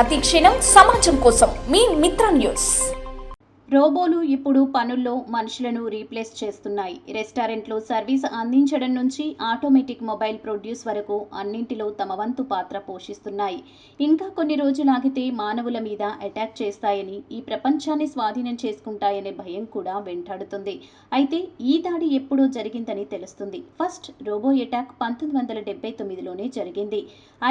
ప్రతి క్షణం సమాజం కోసం మీ మిత్ర న్యూస్. రోబోలు ఇప్పుడు పనుల్లో మనుషులను రీప్లేస్ చేస్తున్నాయి. రెస్టారెంట్లో సర్వీస్ అందించడం నుంచి ఆటోమేటిక్ మొబైల్ ప్రొడ్యూస్ వరకు అన్నింటిలో తమ వంతు పాత్ర పోషిస్తున్నాయి. ఇంకా కొన్ని రోజులాగితే మానవుల మీద అటాక్ చేస్తాయని, ఈ ప్రపంచాన్ని స్వాధీనం చేసుకుంటాయనే భయం కూడా వెంటాడుతుంది. అయితే ఈ దాడి ఎప్పుడో జరిగిందని తెలుస్తుంది. ఫస్ట్ రోబో అటాక్ 1979లోనే జరిగింది.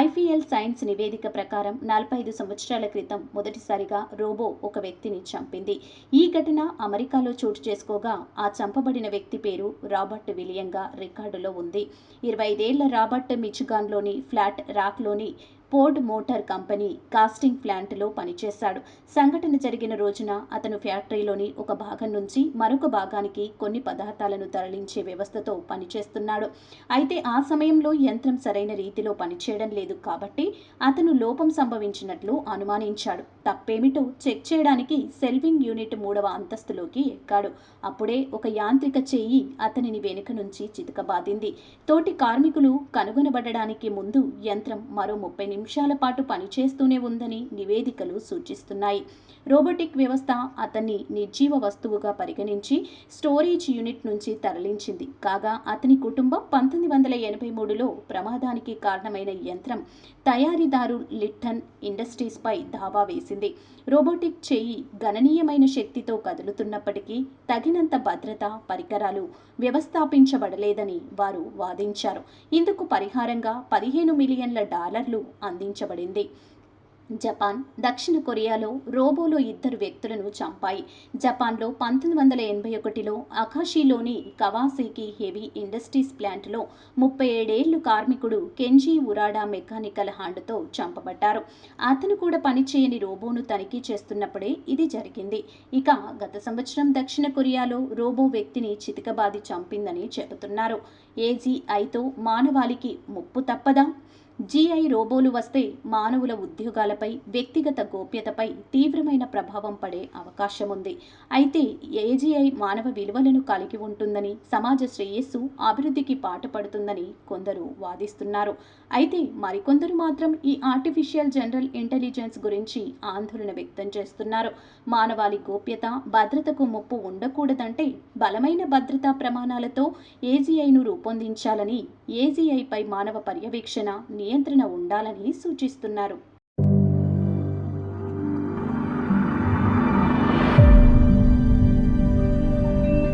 ఐఫిఎల్ సైన్స్ నివేదిక ప్రకారం 45 సంవత్సరాల క్రితం మొదటిసారిగా రోబో ఒక వ్యక్తిని చంపింది. ఈ ఘటన అమెరికాలో చోటు చేసుకోగా ఆ చంపబడిన వ్యక్తి పేరు రాబర్ట్ విలియంగా రికార్డులో ఉంది. 25 ఏళ్ల రాబర్ట్ మిచిగాన్లోని ఫ్లాట్ రాక్లోని ఫోర్డ్ మోటార్ కంపెనీ కాస్టింగ్ ప్లాంట్లో పనిచేశాడు. సంఘటన జరిగిన రోజున అతను ఫ్యాక్టరీలోని ఒక భాగం నుంచి మరొక భాగానికి కొన్ని పదార్థాలను తరలించే వ్యవస్థతో పనిచేస్తున్నాడు. అయితే ఆ సమయంలో యంత్రం సరైన రీతిలో పనిచేయడం లేదు కాబట్టి అతను లోపం సంభవించినట్లు అనుమానించాడు. తప్పేమిటో చెక్ చేయడానికి సెల్వింగ్ యూనిట్ 3వ అంతస్తులోకి ఎక్కాడు. అప్పుడే ఒక యాంత్రిక చెయ్యి అతనిని వెనుక నుంచి చితకబాదింది. తోటి కార్మికులు కనుగొనబడడానికి ముందు యంత్రం మరో 30 నిమిషాల పాటు పనిచేస్తూనే ఉందని నివేదికలు సూచిస్తున్నాయి. రోబోటిక్ వ్యవస్థ అతన్ని నిర్జీవ వస్తువుగా పరిగణించి స్టోరేజ్ యూనిట్ నుంచి తరలించింది. కాగా అతని కుటుంబం 1983లో ప్రమాదానికి కారణమైన యంత్రం తయారీదారు లిట్టన్ ఇండస్ట్రీస్పై దావా వేసింది. రోబోటిక్ చెయ్యి గణనీయమైన శక్తితో కదులుతున్నప్పటికీ తగినంత భద్రత పరికరాలు వ్యవస్థాపించబడలేదని వారు వాదించారు. ఇందుకు పరిహారంగా $15 మిలియన్ల అందించబడింది. జపాన్, దక్షిణ కొరియాలో రోబోలో 2 వ్యక్తులను చంపాయి. జపాన్లో 1981లో అకాషిలోని కవాసాకి హెవీ ఇండస్ట్రీస్ ప్లాంట్లో 37 ఏళ్ల కార్మికుడు కెంజీ ఉరాడా మెకానికల్ హ్యాండ్తో చంపబడ్డారు. అతను కూడా పనిచేయని రోబోను తనిఖీ చేస్తున్నప్పుడే ఇది జరిగింది. ఇక గత సంవత్సరం దక్షిణ కొరియాలో రోబో వ్యక్తిని చితకబాది చంపిందని చెబుతున్నారు. ఏజీఐతో మానవాళికి ముప్పు తప్పదా? జీఐ రోబోలు వస్తే మానవుల ఉద్యోగాలపై, వ్యక్తిగత గోప్యతపై తీవ్రమైన ప్రభావం పడే అవకాశం ఉంది. అయితే ఏజీఐ మానవ విలువలను కలిగి ఉంటుందని, సమాజ శ్రేయస్సు, అభివృద్ధికి పాటుపడుతుందని కొందరు వాదిస్తున్నారు. అయితే మరికొందరు మాత్రం ఈ ఆర్టిఫిషియల్ జనరల్ ఇంటెలిజెన్స్ గురించి ఆందోళన వ్యక్తం చేస్తున్నారు. మానవాళి గోప్యత, భద్రతకు ముప్పు ఉండకూడదంటే బలమైన భద్రతా ప్రమాణాలతో ఏజీఐను రూపొందించాలని, ఏజీఐపై మానవ పర్యవేక్షణ, నియంత్రణ ఉండాలని సూచిస్తున్నారు.